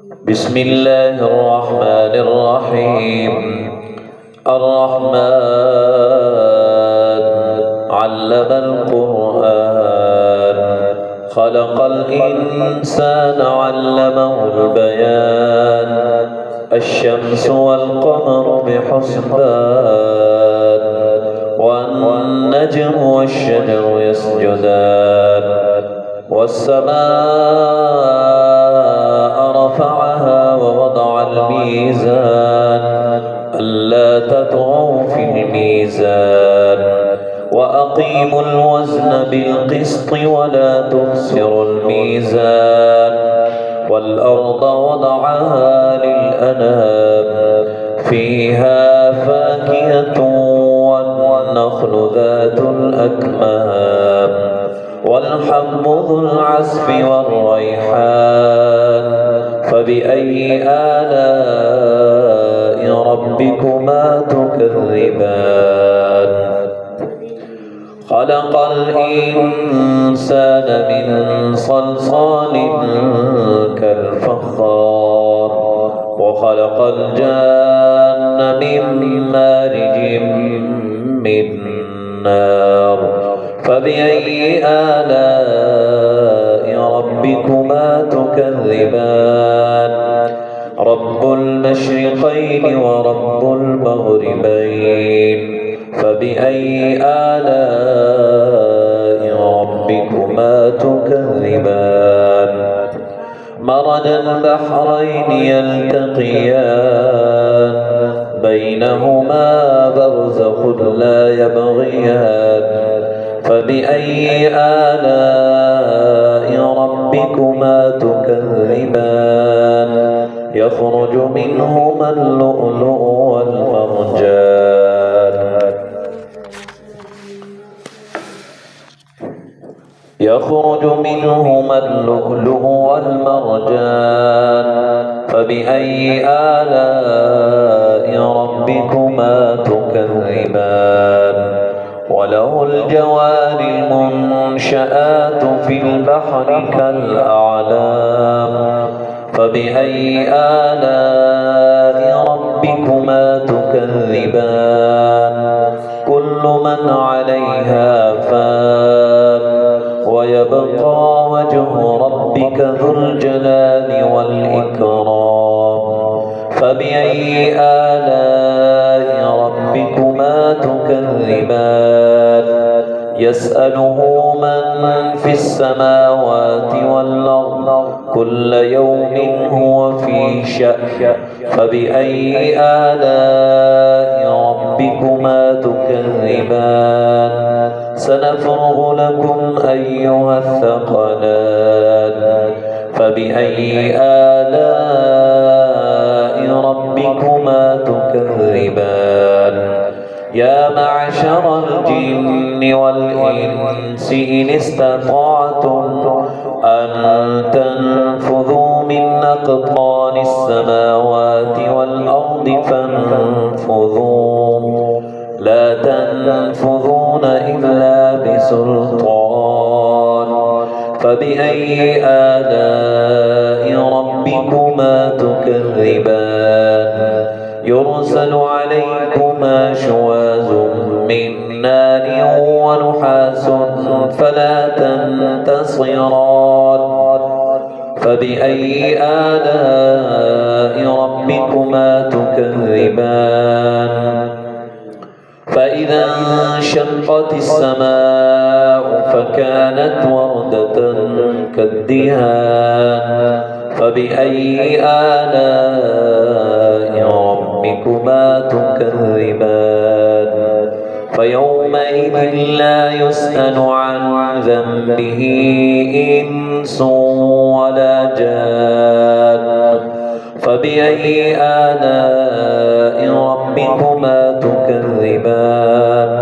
بسم الله الرحمن الرحيم. الرحمن علم القرآن، خلق الإنسان علمه البيان. الشمس والقمر بحسبان، والنجم والشجر يسجدان. والسماء رفعها ووضع الميزان ألا تطغوا في الميزان، وأقيموا الوزن بالقسط ولا تخسروا الميزان. والأرض وضعها للأنام، فيها فاكهة والنخل ذات الأكمام، والحب ذو العصف والريحان. فبأي آلاء ربكما تكذبان؟ خلق الإنسان من صلصال كالفخار، وخلق الجان من مارج من نار. فبأي آلاء ربكما تكذبان؟ رب المشرقين ورب المغربين، فبأي آلاء ربكما تكذبان؟ مرج البحرين يلتقيان، بينهما برزخ لا يبغيان. فبأي آلاء ربكما تكذبان؟ يخرج منهما اللؤلؤ والمرجان، يخرج منهما اللؤلؤ والمرجان. فبأي آلاء ربكما تكذبان؟ وله الجوار المنشآت في البحر كالأعلام. فبأي آلاء ربكما تكذبان؟ كل من عليها فان، ويبقى وجه ربك ذو الجلال والإكرام. فبأي آلاء ربكما تكذبان؟ يسأله من في السماوات والأرض، كل يوم هو في شأن. فبأي آلاء ربكما تكذبان؟ سنفرغ لكم أيها الثقلان. فبأي آلاء ربكما تكذبان؟ يا معشر الجن والإنس إن استطعتم أن تنفذوا من أقطار السماوات والأرض فانفذوا، لا تنفذون إلا بسلطان. فبأي آلاء ربكما تكذبان؟ يرسل عليكما شواظ من نار ونحاس فلا تنتصران. فبأي آلاء ربكما تكذبان؟ فإذا انشقت السماء فكانت وردة كالدهان. فبأي آلاء ربكما تكذبان؟ فيومئذ لا يسأل عن ذنبه إنس ولا جان. فبأي آلاء ربكما تكذبان؟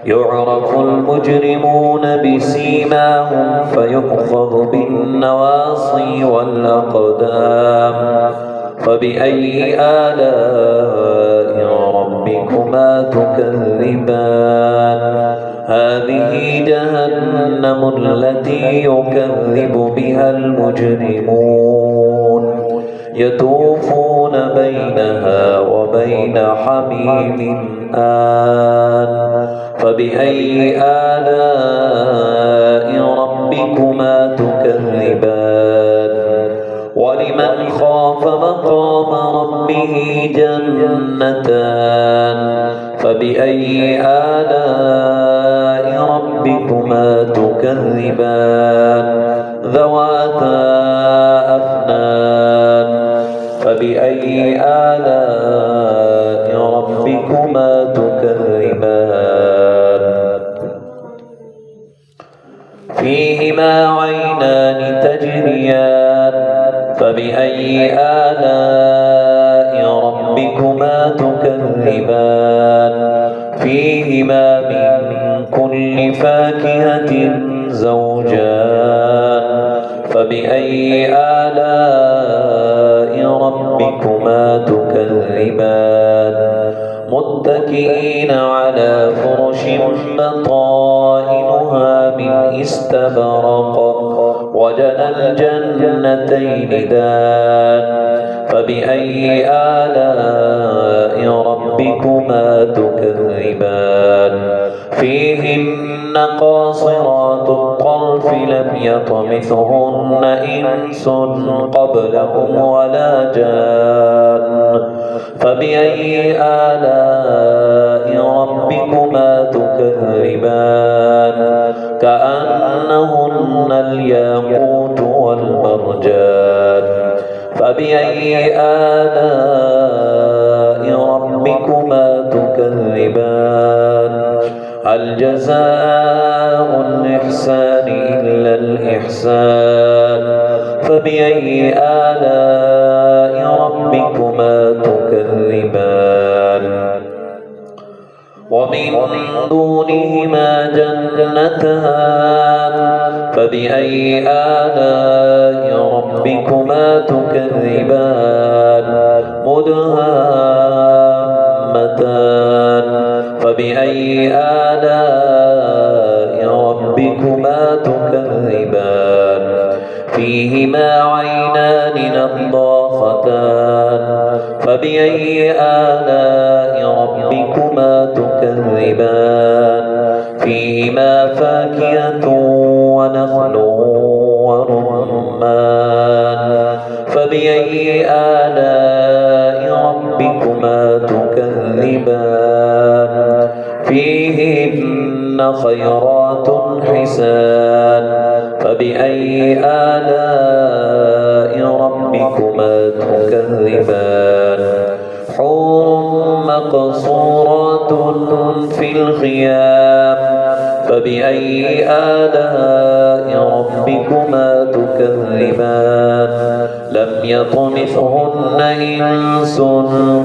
يعرف المجرمون بسيماهم فيؤخذ بالنواصي والأقدام. فبأي آلاء ربكما تكذبان؟ هذه جهنم التي يكذب بها المجرمون يطوفون بينها وبين حميم آن فبأي آلاء ربكما تكذبان ولمن خاف مقام ربه جنتان فبأي آلاء ربكما تكذبان ذواتا أفنان فبأي آلاء ربكما تكذبان فيهما عينان تجريان فبأي آلاء ربكما تكذبان فيهما من كل فاكهة زوجان فبأي آلاء ربكما تكذبان متكئين على فرش بطائنها من استبرق وجنى الجنتين دان فبأي آلاء ربكما تكذبان فيهن قاصرات الطرف لم يطمثهن إنس قبلهم ولا جان فبأي آلاء ربكما تكذبان كأنهن الياقوت والمرجان فبأي آلاء ربكما تكذبان هل جزاء الإحسان إلا الإحسان فبأي آلاء ربكما تكذبان ومن دونهما جنتان فبأي آلاء ربكما تكذبان مدهامتان فبأي آلاء ربكما تكذبان فيهما عينان نضاختان فبأي آلاء ربكما تكذبان فيهما فاكهة ونخل ورمان فبأي آلاء ربكما تكذبان فيهن خيرات حسان فبأي آلاء ربكما تكذبان حور مقصورات في الخيام فبأي آلاء ربكما تكذبان لم يطمثهن إنس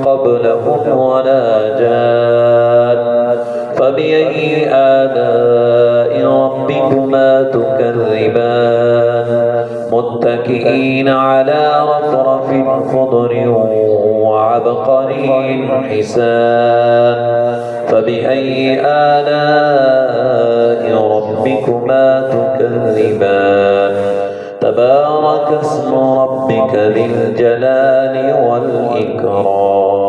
قبلهم ولا جان فبأي آلاء ربكما تكذبان متكئين على رفرف خضر وعبقري حسان فبأي آلاء ربكما تكذبان تبارك اسم ربك ذي الجلال والإكرام